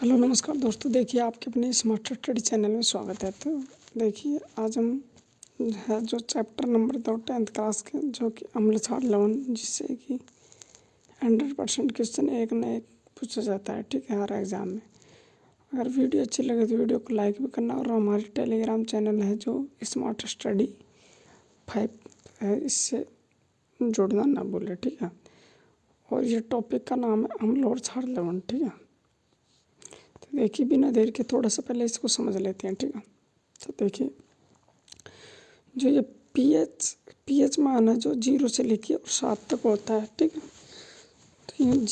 Hello नमस्कार दोस्तों। देखिए आपके अपने स्मार्ट स्टडी चैनल में स्वागत है। तो देखिए आज हम है जो चैप्टर नंबर 2 10th क्लास के जो कि अम्ल क्षार लवण, जिससे कि 100% क्वेश्चन एक न एक पूछा जाता है, ठीक है, हर एग्ज़ाम में। अगर वीडियो अच्छी लगे तो वीडियो को लाइक भी करना, और हमारी टेलीग्राम चैनल है जो स्मार्ट स्टडी 5 है, इससे जुड़ना ना भूलें, ठीक है। और ये टॉपिक का नाम है अम्ल और क्षार लवण, ठीक है। तो देखिए बिना देर के थोड़ा सा पहले इसको समझ लेते हैं, ठीक है। तो देखिए जो ये पीएच मान है जो 0 से लेके और 7 तक होता है, ठीक है। तो ये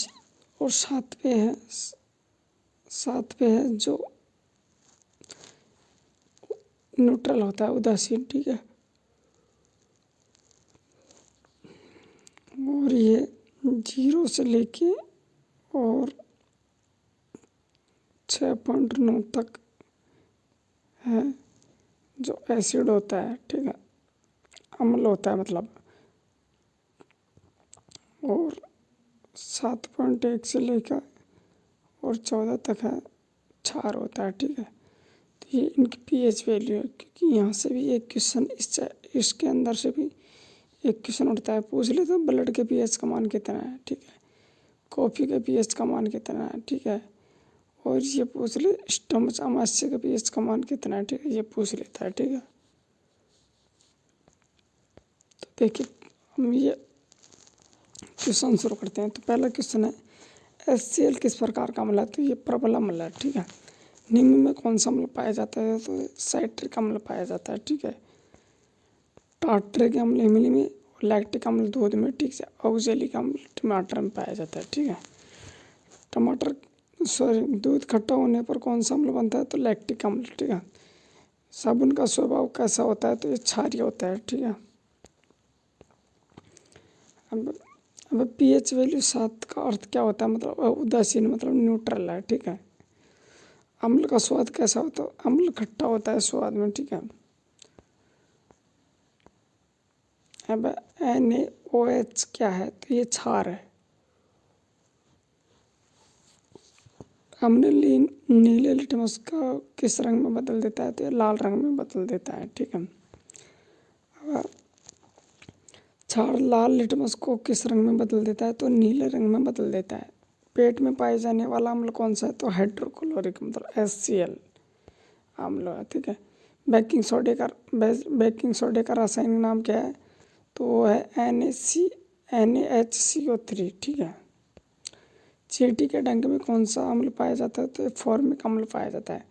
और 7 पे है जो न्यूट्रल होता है, उदासीन, ठीक है। और ये 0 से लेके और 6.9 तक है जो एसिड होता है, ठीक है, अम्ल होता है मतलब। और 7.1 से लेकर और 14 तक है क्षार होता है, ठीक है। तो ये इनकी पीएच वैल्यू है, क्योंकि यहाँ से भी एक क्वेश्चन इसके अंदर से भी एक क्वेश्चन उठता है, पूछ लेते हैं ब्लड के पीएच का मान कितना है, ठीक है, कॉफ़ी के पीएच का मान कितना है, ठीक है। और ये पूछ ले स्टमच अमाशय का पीएच का मान कितना है, ठीक है, ये पूछ लेता है, ठीक है। तो देखिए हम ये क्वेश्चन शुरू करते हैं। तो पहला क्वेश्चन है HCl किस प्रकार का अम्ल है। तो ये प्रबल अम्ल है, ठीक है। निम्न में कौन सा अम्ल पाया जाता है। तो साइट्रिक अम्ल पाया जाता है, ठीक है। टार्ट्रिक अम्ल इमली में, लैक्टिक अम्ल दूध में, ठीक है। ऑक्जेलिक अम्ल टमाटर में पाया जाता है, ठीक है। दूध खट्टा होने पर कौन सा अम्ल बनता है। तो लैक्टिक अम्ल, ठीक है। साबुन का स्वभाव कैसा होता है। तो ये क्षारीय होता है, ठीक है। अब पीएच वैल्यू 7 का अर्थ क्या होता है। मतलब उदासीन, मतलब न्यूट्रल है, ठीक है। अम्ल का स्वाद कैसा होता है। अम्ल खट्टा होता है स्वाद में, ठीक है। अब NaOH क्या है। तो ये क्षार है। अम्ल नीले लिटमस का किस रंग में बदल देता है। तो ये लाल रंग में बदल देता है, ठीक है। अब क्षार लाल लिटमस को किस रंग में बदल देता है। तो नीले रंग में बदल देता है। पेट में पाए जाने वाला अम्ल कौन सा है। तो हाइड्रोक्लोरिक, मतलब HCl अम्ल है, ठीक है। बेकिंग सोडे का रासायनिक नाम क्या है। तो वो है NaHCO3, ठीक है। चींटी के डंक में कौन सा अम्ल पाया जाता है। तो फॉर्मिक अम्ल पाया जाता है।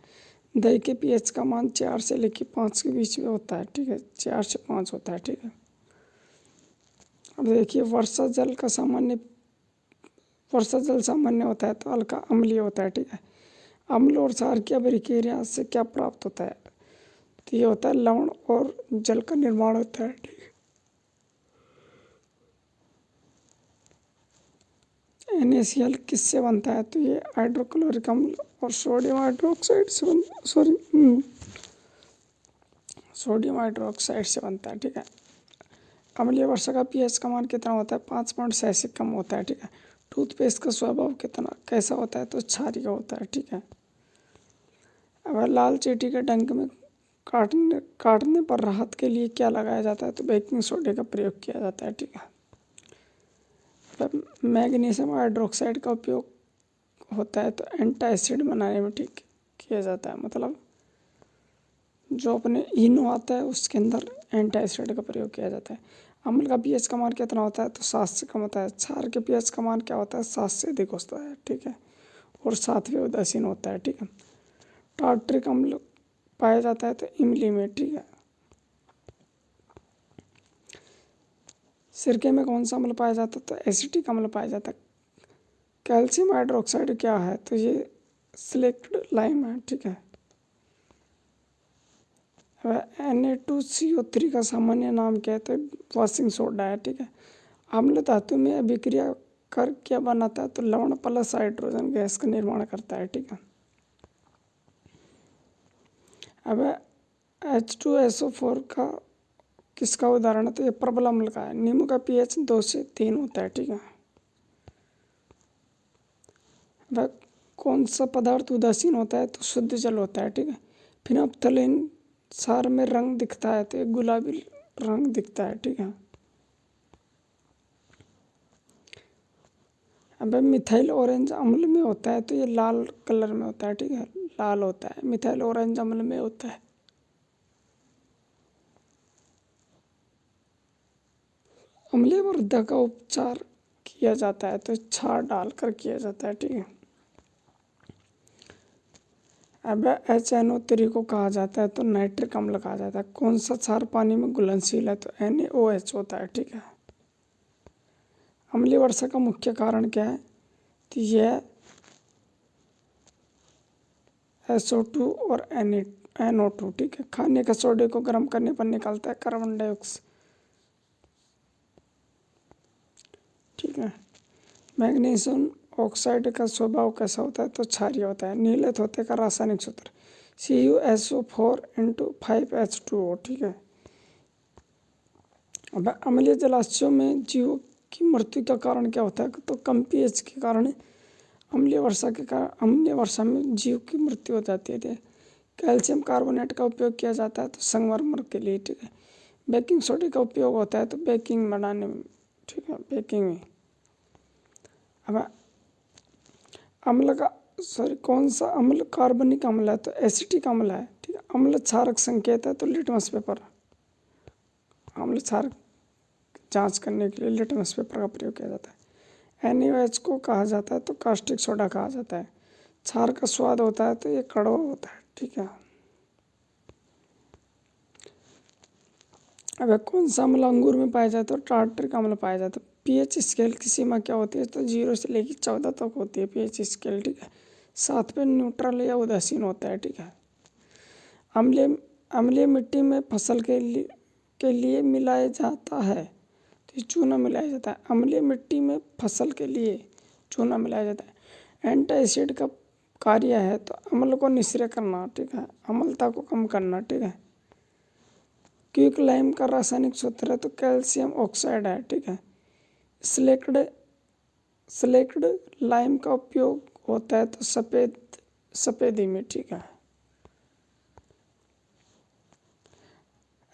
दही के पीएच का मान 4 से लेकर 5 के बीच में होता है, ठीक है, 4 से 5 होता है, ठीक है। अब देखिए वर्षा जल सामान्य होता है तो हल्का अम्लीय होता है, ठीक है। अम्ल और क्षार की अभिक्रिया से क्या प्राप्त होता है। तो ये होता है लवण और जल का निर्माण होता है, ठीक है। NaCl किससे बनता है। तो ये हाइड्रोक्लोरिक अम्ल और सोडियम हाइड्रोक्साइड से बनता है, ठीक है। अम्लीय वर्षा का पीएच का मान कितना होता है। 5.6 से कम होता है, ठीक है। टूथपेस्ट का स्वभाव कैसा होता है। तो क्षारीय होता है, ठीक है। अगर लाल चींटी के डंक में काटने पर राहत के लिए क्या लगाया जाता है। तो बेकिंग सोडे का प्रयोग किया जाता है, ठीक है। मैग्नीशियम हाइड्रोक्साइड का उपयोग होता है तो एंटासिड बनाने में, ठीक किया जाता है। मतलब जो अपने इनो आता है उसके अंदर एंटासिड का प्रयोग किया जाता है। अम्ल का पीएच का मान कितना होता है। तो 7 से कम होता है। क्षार के पीएच का मान क्या होता है। 7 से अधिक होता है, ठीक है। और 7वें उदासीन होता है, ठीक है। टार्ट्रिक अम्ल पाया जाता है तो इमली में, ठीक है। सिरके में कौन सा अम्ल पाया जाता है। तो एसिटिक अम्ल पाया जाता है। कैल्शियम हाइड्रोक्साइड क्या है। तो ये सिलेक्टेड लाइम है, ठीक है। Na2CO3 का सामान्य नाम क्या है। तो वॉशिंग सोडा है, ठीक है। अम्ल धातु में अभिक्रिया कर क्या बनाता है। तो लवण प्लस हाइड्रोजन गैस का निर्माण करता है, ठीक है। अब H2SO4 का किसका उदाहरण है। तो ये प्रबल अम्ल का है। नींबू का पीएच 2 से 3 होता है, ठीक है। अब कौन सा पदार्थ उदासीन होता है तो शुद्ध जल होता है, ठीक है। फिनोप्थलीन क्षार में रंग दिखता है तो एक गुलाबी रंग दिखता है, ठीक है। अब मिथाइल ऑरेंज अम्ल में होता है तो ये लाल कलर में होता है, ठीक है, लाल होता है, मिथाइल ऑरेंज अम्ल में होता है। अम्लीय मृदा का उपचार किया जाता है तो क्षार डालकर किया जाता है, ठीक है। अब HNO3 को कहा जाता है तो नाइट्रिक अम्ल कहा जाता है। कौन सा क्षार पानी में घुलनशील है तो NaOH होता है, ठीक है। अम्लीय वर्षा का मुख्य कारण क्या है तो यह SO2 और NO2, ठीक है। खाने के सोडे को गर्म करने पर निकलता है कार्बन डाइऑक्साइड, ठीक है। मैग्नीशियम ऑक्साइड का स्वभाव कैसा होता है तो क्षारीय होता है। नीले तोते का रासायनिक सूत्र CuSO4 × 5H2O, ठीक है। अब अम्लीय जलाशयों में जीवों की मृत्यु का कारण क्या होता है तो कम pH के कारण अम्लीय वर्षा में जीव की मृत्यु हो जाती है। कैल्शियम कार्बोनेट का उपयोग किया जाता है तो संगमरमर के लिए, ठीक है। बेकिंग सोडा का उपयोग होता है तो बेकिंग बनाने में, ठीक है, बेकिंग में। अब कौन सा अम्ल कार्बनिक अम्ल है तो एसिटिक अम्ल है, ठीक है। अम्ल क्षारक संकेत है तो लिटमस पेपर। अम्ल क्षारक जांच करने के लिए लिटमस पेपर का प्रयोग किया जाता है। NaOH को कहा जाता है तो कास्टिक सोडा कहा जाता है। क्षार का स्वाद होता है तो ये कड़वा होता है, ठीक है। अब कौन सा अम्ल अंगूर में पाया जाता है तो टार्टरिक अम्ल पाया जाता है। pH स्केल की सीमा क्या होती है तो 0 से लेकर 14 तक होती है pH स्केल, ठीक है। 7 पे न्यूट्रल या उदासीन होता है, ठीक है। अम्लीय मिट्टी में फसल के लिए मिलाया जाता है तो चूना मिलाया जाता है। अम्लीय मिट्टी में फसल के लिए चूना मिलाया जाता है। एंटासिड का कार्य है तो अम्ल को निष्क्रिय करना, ठीक है, अम्लता को कम करना, ठीक है। क्विक लाइम का रासायनिक सूत्र है तो कैल्शियम ऑक्साइड है, ठीक है। स्लेक्ड लाइम का उपयोग होता है तो सफेदी में, ठीक है।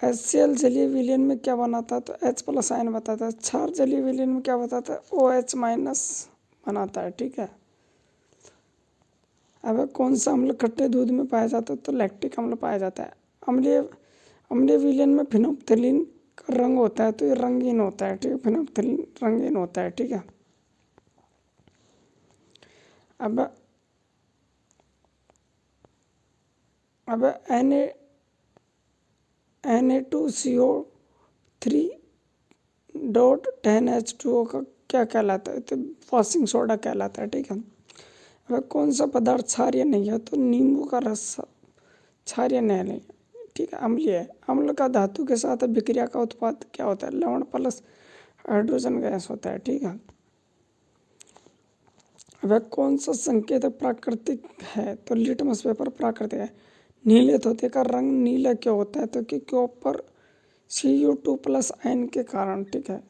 HCl जलीय विलयन में क्या बनाता है तो H+ आयन बताता है। क्षार जलीय विलयन में क्या बताता है OH- बनाता है, ठीक है। अब कौन सा अम्ल खट्टे दूध में पाया जाता है तो लैक्टिक अम्ल पाया जाता है। अम्लीय विलयन में फिनोप्थलीन का रंग होता है तो ये रंगीन होता है, ठीक है। फिनोप्थलीन रंगीन होता है, ठीक है। अब Na2CO3.10H2O का क्या कहलाता है तो वॉशिंग सोडा कहलाता है, ठीक है। अब कौन सा पदार्थ क्षारीय नहीं है तो नींबू का रस क्षारीय नहीं, ठीक है, अम्लीय है। अम्ल का धातु के साथ विक्रिया का उत्पाद क्या होता है लवण प्लस हाइड्रोजन गैस होता है, ठीक है। वह कौन सा संकेत प्राकृतिक है तो लिटमस पेपर प्राकृतिक है। नीले तोते का रंग नीला क्यों होता है तो क्योंकि ऊपर Cu2+ आयन के कारण, ठीक है।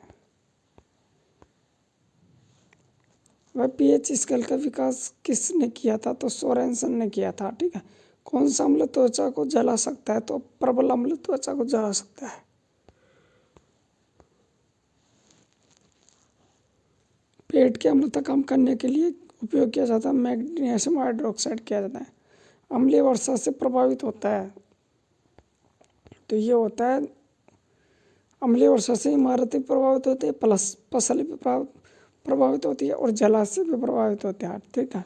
वह pH स्केल का विकास किसने किया था तो सोरेनसन ने किया था, ठीक है। कौन सा अम्ल त्वचा को जला सकता है तो प्रबल अम्ल त्वचा को जला सकता है। पेट की अम्लता कम करने के लिए उपयोग किया जाता है मैग्नीशियम हाइड्रोक्साइड किया जाता है। अम्लीय वर्षा से प्रभावित होता है तो ये होता है अम्लीय वर्षा से इमारतें प्रभावित होती है प्लस फसल भी प्रभावित होती है और जलाशय भी प्रभावित होते हैं, ठीक है।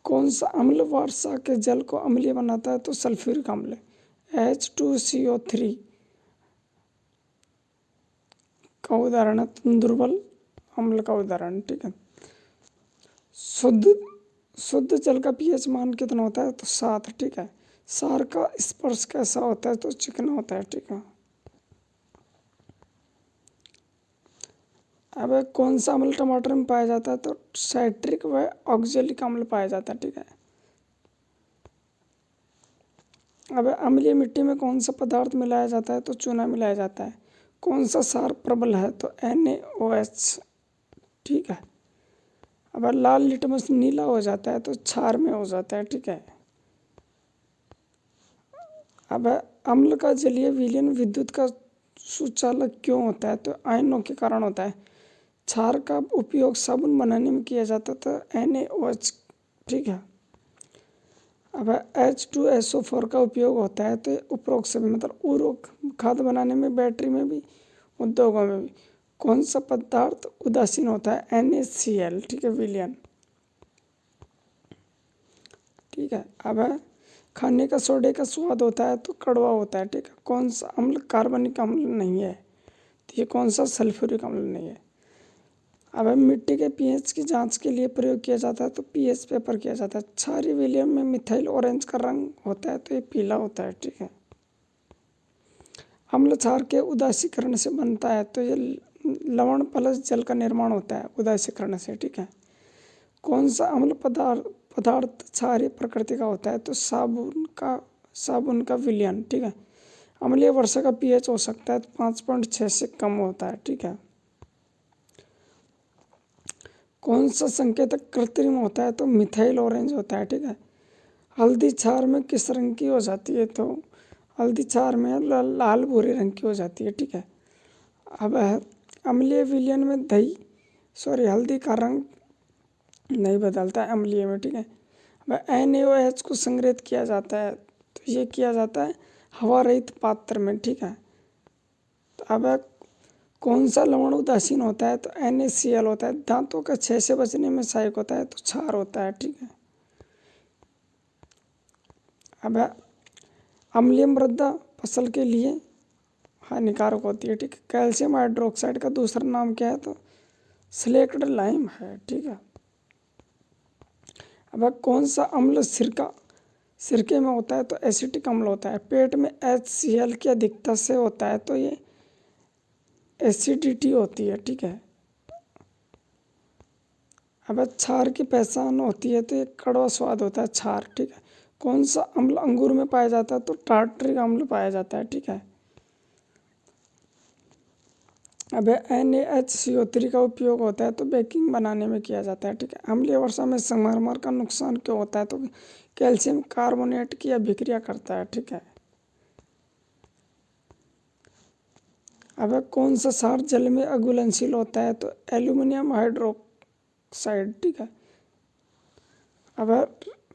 कौन सा अम्ल वर्षा के जल को अम्लीय बनाता है तो सल्फ्यूरिक अम्ल। H2CO3 का उदाहरण है दुर्बल अम्ल का उदाहरण, ठीक है। शुद्ध जल का pH मान कितना होता है तो 7, ठीक है। सार का स्पर्श कैसा होता है तो चिकना होता है, ठीक है। अब कौन सा अम्ल टमाटर में पाया जाता है तो साइट्रिक व ऑक्जेलिक अम्ल पाया जाता है, ठीक है। अब अम्लीय मिट्टी में कौन सा पदार्थ मिलाया जाता है तो चूना मिलाया जाता है। कौन सा सार प्रबल है तो NaOH, ठीक है। अब लाल लिटमस नीला हो जाता है तो क्षार में हो जाता है, ठीक है। अब अम्ल का जलीय विलयन विद्युत का सुचालक क्यों होता है, तो आयनों के कारण होता है। क्षार का उपयोग साबुन बनाने में किया जाता था, NaOH, ठीक है। अब H2SO4 का उपयोग होता है तो उपरोक्त सभी मतलब उर्वरक खाद बनाने में, बैटरी में भी, उद्योगों में भी। कौन सा पदार्थ उदासीन होता है, NaCl, ठीक है, विलयन, ठीक है। अब खाने का सोडे का स्वाद होता है तो कड़वा होता है, ठीक है। कौन सा अम्ल कार्बनिक अम्ल नहीं है, तो ये कौन सा सल्फ्यूरिक अम्ल नहीं है। अब मिट्टी के पीएच की जांच के लिए प्रयोग किया जाता है तो पीएच पेपर किया जाता है। क्षारीय विलयन में मिथाइल ऑरेंज का रंग होता है तो ये पीला होता है, ठीक है। अम्ल क्षार के उदासीकरण से बनता है तो ये लवण प्लस जल का निर्माण होता है उदासीकरण से, ठीक है। कौन सा अम्ल पदार्थ क्षारीय प्रकृति का होता है, तो साबुन का विलयन, ठीक है। अम्लीय वर्षा का पीएच हो सकता है तो 5.6 से कम होता है, ठीक है। कौन सा संकेतक कृत्रिम होता है, तो मिथाइल ऑरेंज होता है, ठीक है। हल्दी क्षार में किस रंग की हो जाती है, तो हल्दी क्षार में लाल भूरे रंग की हो जाती है, ठीक है। अब अम्लीय विलयन में हल्दी का रंग नहीं बदलता है अम्लीय में, ठीक है। अब NaOH को संग्रहित किया जाता है तो ये किया जाता है हवा रहित पात्र में, ठीक है। तो अब कौन सा लवण उदासीन होता है, तो NaCl होता है। दांतों का क्षय से बचने में सहायक होता है तो क्षार होता है, ठीक है। अब अम्लीय मृदा फसल के लिए हानिकारक होती है, ठीक है। कैल्शियम हाइड्रोक्साइड का दूसरा नाम क्या है, तो स्लेक्ड लाइम है, ठीक है। अब कौन सा अम्ल सिरके में होता है, तो एसिटिक अम्ल होता है। पेट में HCl की अधिकता से होता है तो ये एसिडिटी होती है, ठीक है। अब क्षार की पहचान होती है तो ये कड़वा स्वाद होता है क्षार, ठीक है। कौन सा अम्ल अंगूर में पाया जाता है, तो टार्टरिक अम्ल पाया जाता है, ठीक है। अब NaHCO3 का उपयोग होता है तो बेकिंग बनाने में किया जाता है, ठीक है। अम्लीय वर्षा में संगमरमर का नुकसान क्यों होता है, तो कैल्शियम कार्बोनेट की अभिक्रिया करता है, ठीक है। अब कौन सा क्षार जल में अघुलनशील होता है, तो एल्यूमिनियम हाइड्रोक्साइड, ठीक है। अब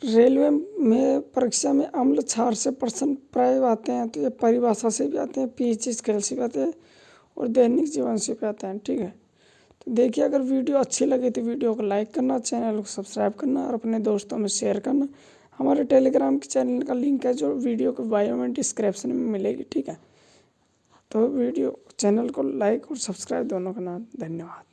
रेलवे में परीक्षा में अम्ल क्षार से प्रश्न प्राय आते हैं तो ये परिभाषा से भी आते हैं, पीएच स्केल से भी आते हैं और दैनिक जीवन से भी आते हैं, ठीक है। तो देखिए, अगर वीडियो अच्छी लगी तो वीडियो को लाइक करना, चैनल को सब्सक्राइब करना और अपने दोस्तों में शेयर करना। हमारे टेलीग्राम के चैनल का लिंक है जो वीडियो के बायो में डिस्क्रिप्शन में मिलेगी, ठीक है। तो चैनल को लाइक और सब्सक्राइब दोनों करना। धन्यवाद।